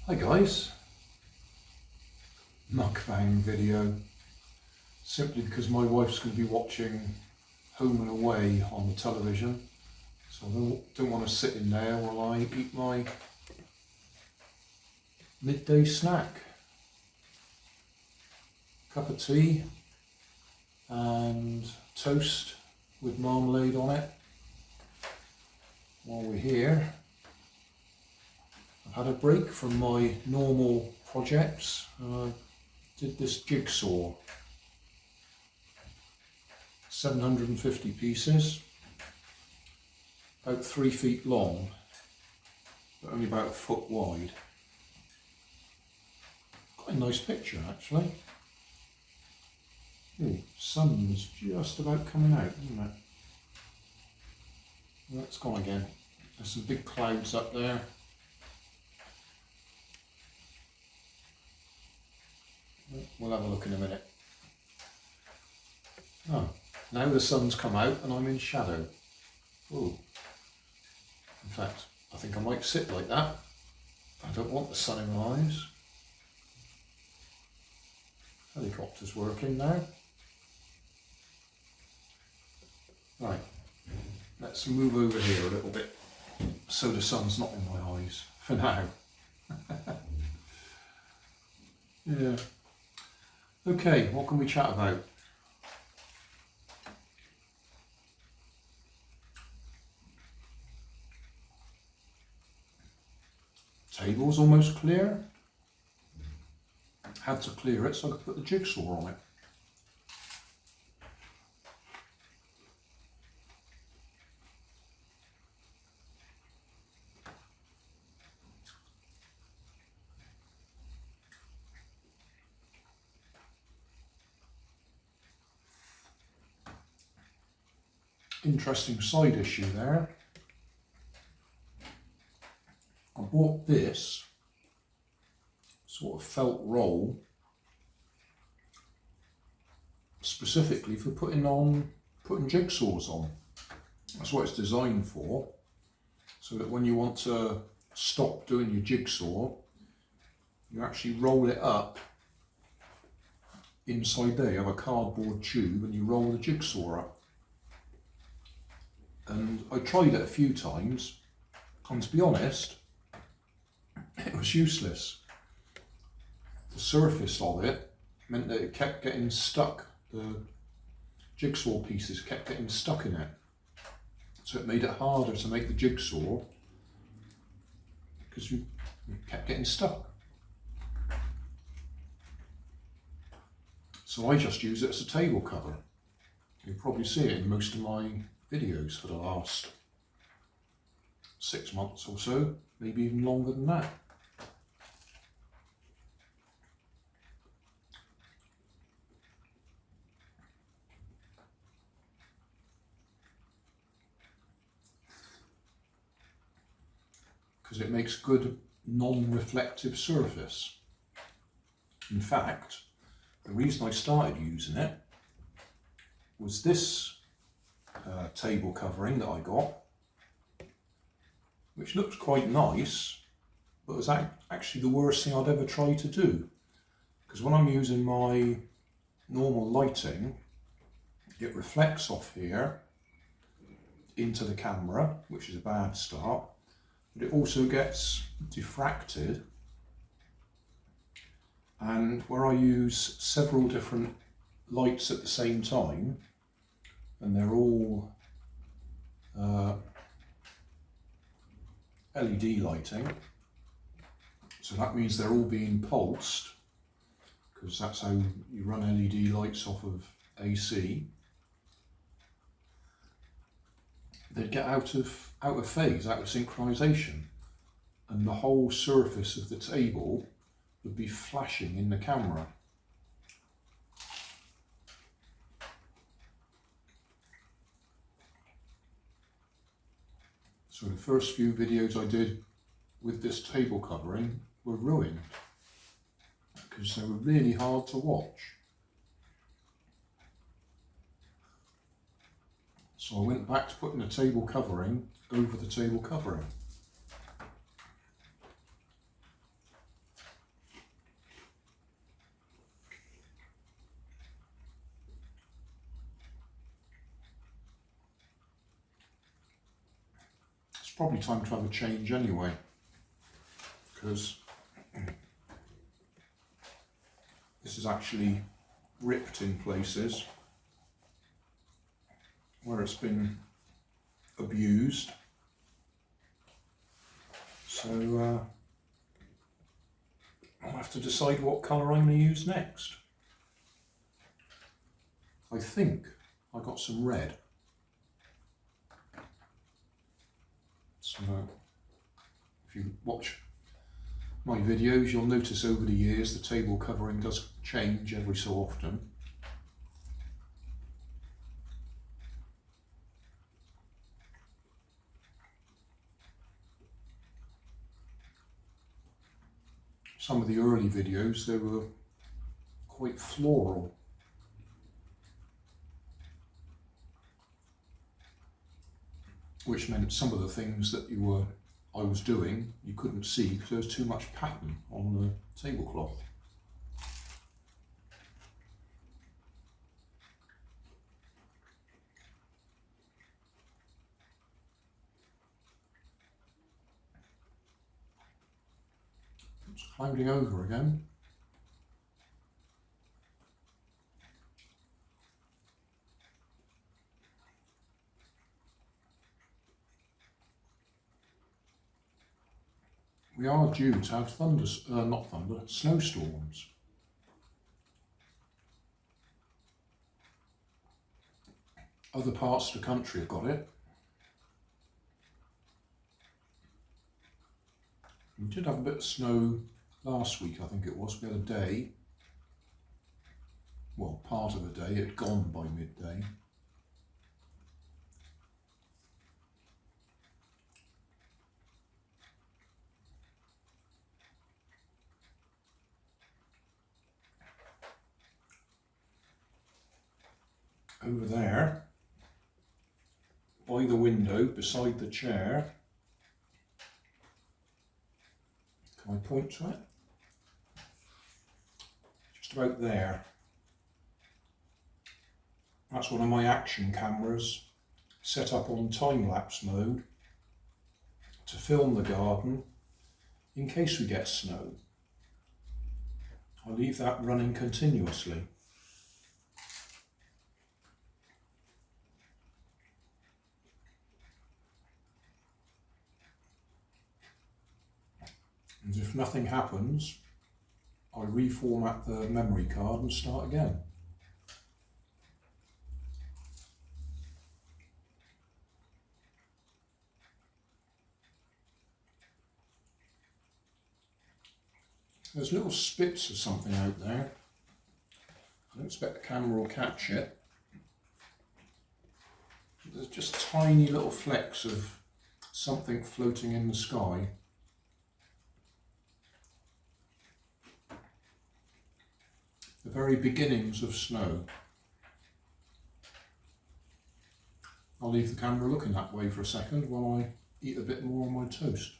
Hi guys, mukbang video, simply because my wife's going to be watching Home and Away on the television, so I don't want to sit in there while I eat my midday snack. Cup of tea and toast with marmalade on it. While we're here, I've had a break from my normal projects. Did this jigsaw, 750 pieces, about 3 feet long, but only about a foot wide. Quite a nice picture actually. Ooh, sun's just about coming out, isn't it? Well, it's gone again. There's some big clouds up there. We'll have a look in a minute. Oh, now the sun's come out and I'm in shadow. Ooh. In fact, I think I might sit like that. I don't want the sun in my eyes. Helicopter's working now. Right, let's move over here a little bit so the sun's not in my eyes for now. Yeah. Okay, what can we chat about? Table's almost clear. Had to clear it so I could put the jigsaw on it. Interesting side issue there. I bought this sort of felt roll specifically for putting jigsaws on. That's what it's designed for, so that when you want to stop doing your jigsaw, you actually roll it up. Inside there you have a cardboard tube and you roll the jigsaw up. And I tried it a few times, and to be honest, it was useless. The surface of it meant that it kept getting stuck. The jigsaw pieces kept getting stuck in it. So it made it harder to make the jigsaw because you kept getting stuck. So I just use it as a table cover. You'll probably see it in most of my videos for the last 6 months or so, maybe even longer than that. Because it makes good non-reflective surface. In fact, the reason I started using it was this table covering that I got, which looks quite nice, but was actually the worst thing I'd ever tried to do. Because when I'm using my normal lighting, it reflects off here into the camera, which is a bad start, but it also gets diffracted. And where I use several different lights at the same time, and they're all LED lighting, so that means they're all being pulsed, because that's how you run LED lights off of AC. They'd get out of phase, out of synchronization, and the whole surface of the table would be flashing in the camera. So the first few videos I did with this table covering were ruined because they were really hard to watch. So I went back to putting a table covering over the table covering. probably time to have a change anyway, because this is actually ripped in places where it's been abused. So I'll have to decide what colour I'm going to use next. I think I got some red. So if you watch my videos, you'll notice over the years the table covering does change every so often. Some of the early videos, they were quite floral. Which meant some of the things that I was doing, you couldn't see because there was too much pattern on the tablecloth. It's clouding over again. We are due to have snowstorms. Other parts of the country have got it. We did have a bit of snow last week, I think it was. We had a day, well, part of a day, it had gone by midday. Over there, by the window, beside the chair, can I point to it? Just about there. That's one of my action cameras set up on time-lapse mode to film the garden in case we get snow. I leave that running continuously. And if nothing happens, I reformat the memory card and start again. There's little spits of something out there. I don't expect the camera will catch it. There's just tiny little flecks of something floating in the sky. The very beginnings of snow. I'll leave the camera looking that way for a second while I eat a bit more on my toast.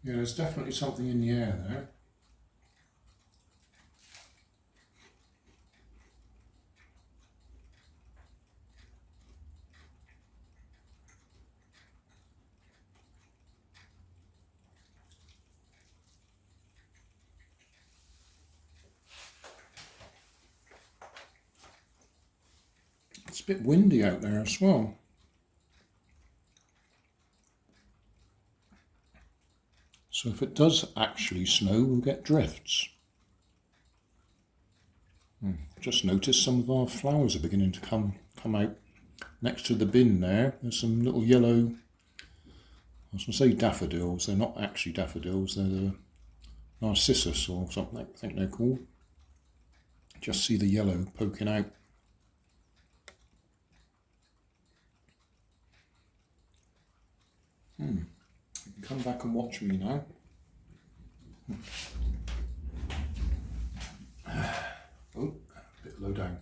Yeah, there's definitely something in the air there. It's a bit windy out there as well. So if it does actually snow, we'll get drifts. Just noticed some of our flowers are beginning to come out. Next to the bin there, there's some little yellow, I was going to say daffodils. They're not actually daffodils, they're the narcissus or something, I think they're called. Just see the yellow poking out. You can come back and watch me now. Oh, a bit low down.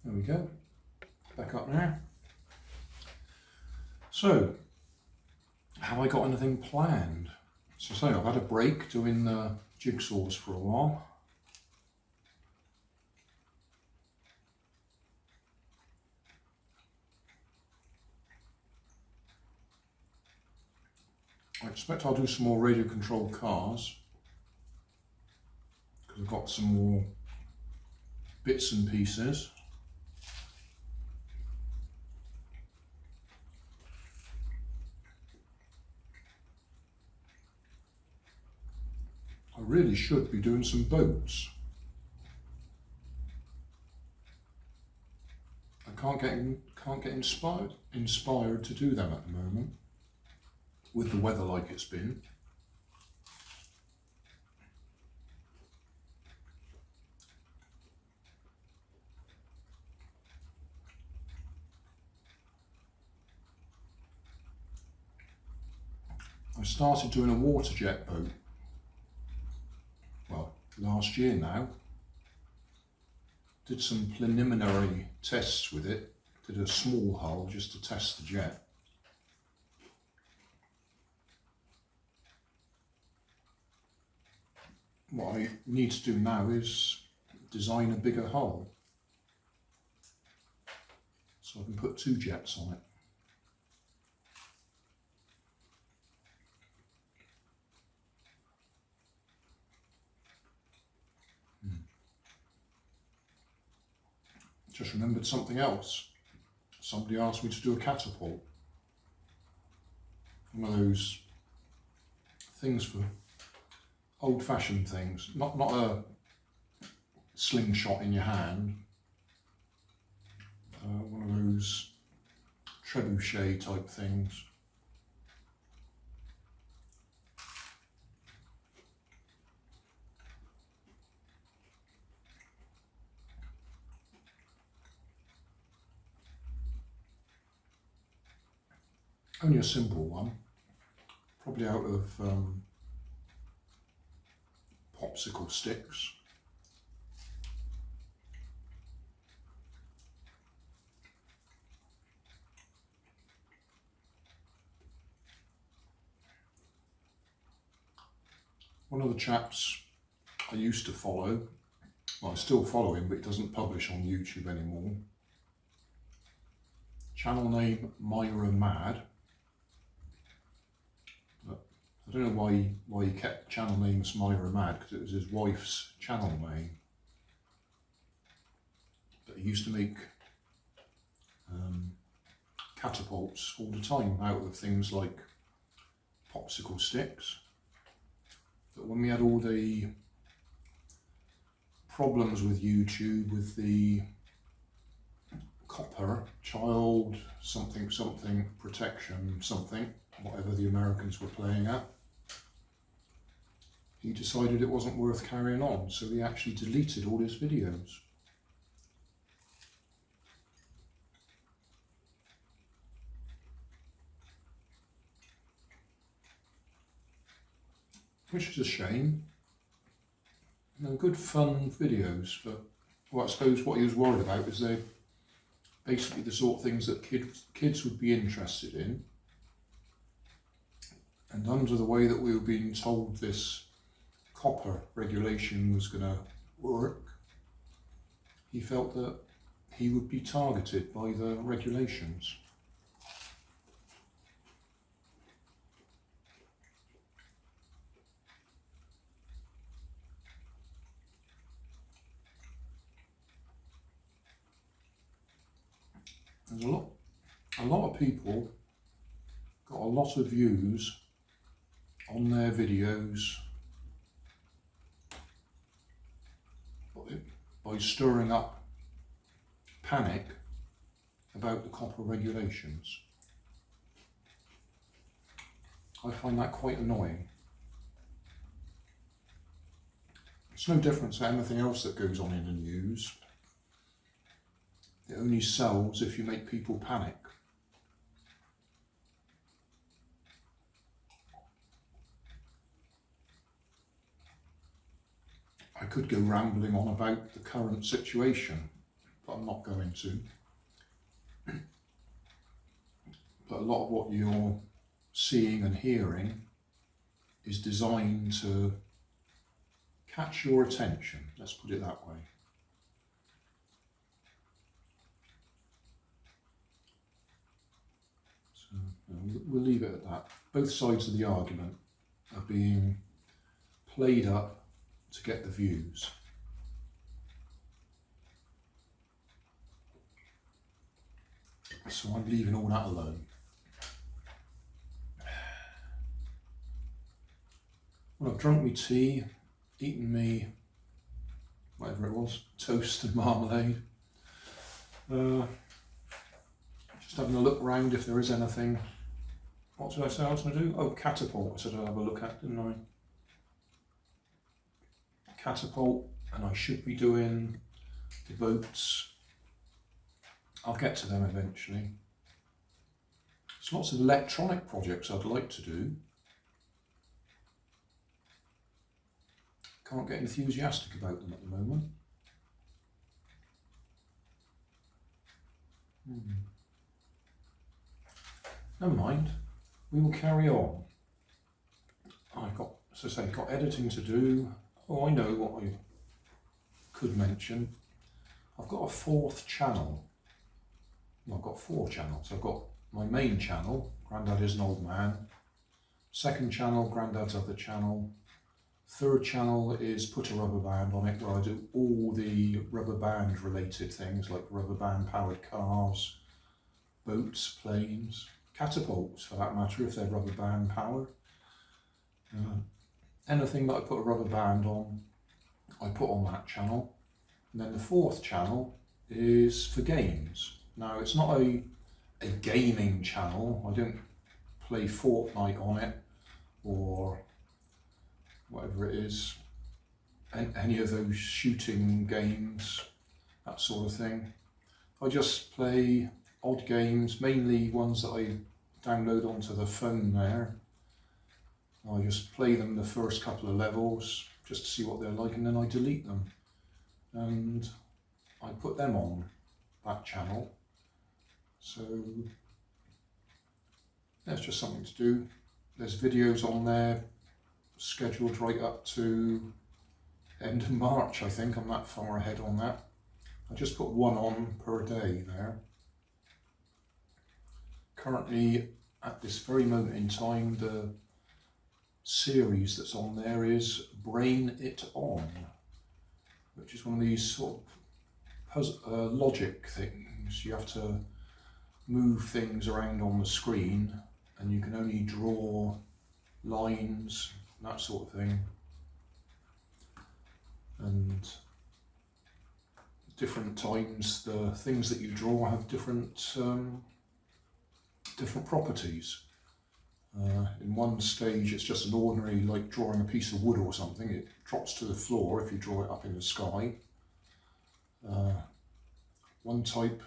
There we go. Back up now. So, have I got anything planned? So I've had a break doing the jigsaws for a while. I expect I'll do some more radio controlled cars because I've got some more bits and pieces. I really should be doing some boats. I can't get inspired to do them at the moment with the weather like it's been. I started doing a water jet boat, well, last year now. Did some preliminary tests with it, did a small hull just to test the jet. What I need to do now is design a bigger hull so I can put 2 jets on it. Just remembered something else. Somebody asked me to do a catapult. One of those things for old-fashioned things, not a slingshot in your hand. One of those trebuchet type things. Only a simple one, probably out of popsicle sticks. One of the chaps I used to follow, well, I still follow him, but he doesn't publish on YouTube anymore. Channel name Myra Mad. I don't know why he kept the channel name as Myra Mad, because it was his wife's channel name. But he used to make catapults all the time out of things like popsicle sticks. But when we had all the problems with YouTube, with the copper, child something protection something, whatever the Americans were playing at, he decided it wasn't worth carrying on, so he actually deleted all his videos. Which is a shame. You know, good fun videos, but well, I suppose what he was worried about is they're basically the sort of things that kids would be interested in. And under the way that we were being told this copper regulation was going to work, he felt that he would be targeted by the regulations. There's a lot of people got a lot of views on their videos by stirring up panic about the copper regulations. I find that quite annoying. It's no different to anything else that goes on in the news. It only sells if you make people panic. I could go rambling on about the current situation, but I'm not going to. But a lot of what you're seeing and hearing is designed to catch your attention, let's put it that way. So we'll leave it at that. Both sides of the argument are being played up to get the views. So I'm leaving all that alone. Well, I've drunk my tea, eaten me, whatever it was, toast and marmalade. Just having a look round if there is anything. What did I say I was going to do? Oh, catapult, I said I'd have a look at, didn't I? Catapult, and I should be doing the boats. I'll get to them eventually. There's lots of electronic projects I'd like to do. Can't get enthusiastic about them at the moment. Never mind, we will carry on. I've got, as I say, got editing to do. Oh, I know what I could mention. I've got a fourth channel. Well, I've got 4 channels. I've got my main channel, Grandad is an Old Man. Second channel, Grandad's Other Channel. Third channel is Put a Rubber Band on it, where I do all the rubber band related things like rubber band powered cars, boats, planes, catapults for that matter if they're rubber band powered. Anything that I put a rubber band on, I put on that channel. And then the 4th channel is for games. Now it's not a gaming channel, I don't play Fortnite on it or whatever it is, any of those shooting games, that sort of thing. I just play odd games, mainly ones that I download onto the phone there. I just play them the first couple of levels just to see what they're like, and then I delete them and I put them on that channel. So that's just something to do. There's videos on there scheduled right up to end of March, I think. I'm that far ahead on that. I just put 1 on per day there. Currently, at this very moment in time, the series that's on there is Brain It On, which is one of these sort of logic things. You have to move things around on the screen and you can only draw lines, that sort of thing, and different times the things that you draw have different properties. In one stage it's just an ordinary, like drawing a piece of wood or something, it drops to the floor if you draw it up in the sky. One type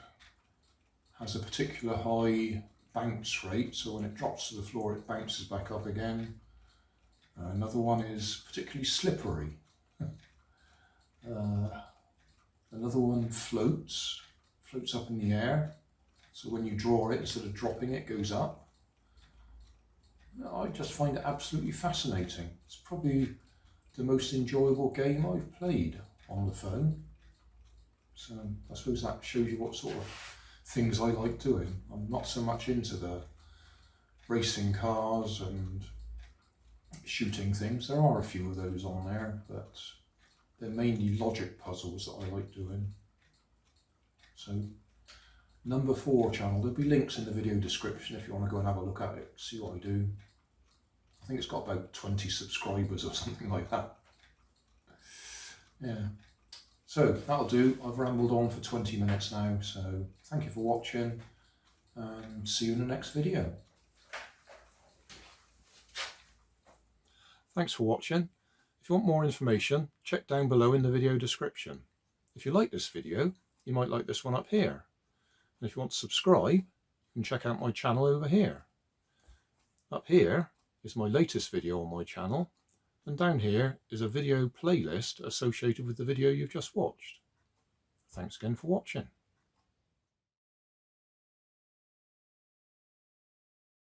has a particular high bounce rate, so when it drops to the floor it bounces back up again. Another one is particularly slippery. Another one floats up in the air, so when you draw it, instead of dropping it, goes up. I just find it absolutely fascinating. It's probably the most enjoyable game I've played on the phone. So I suppose that shows you what sort of things I like doing. I'm not so much into the racing cars and shooting things. There are a few of those on there, but they're mainly logic puzzles that I like doing. So number 4 channel, there'll be links in the video description if you want to go and have a look at it, see what I do. I think it's got about 20 subscribers or something like that. Yeah. So that'll do. I've rambled on for 20 minutes now, so thank you for watching and see you in the next video. Thanks for watching. If you want more information, check down below in the video description. If you like this video, you might like this one up here. And if you want to subscribe, you can check out my channel over here. Up here is my latest video on my channel, and down here is a video playlist associated with the video you've just watched. Thanks again for watching.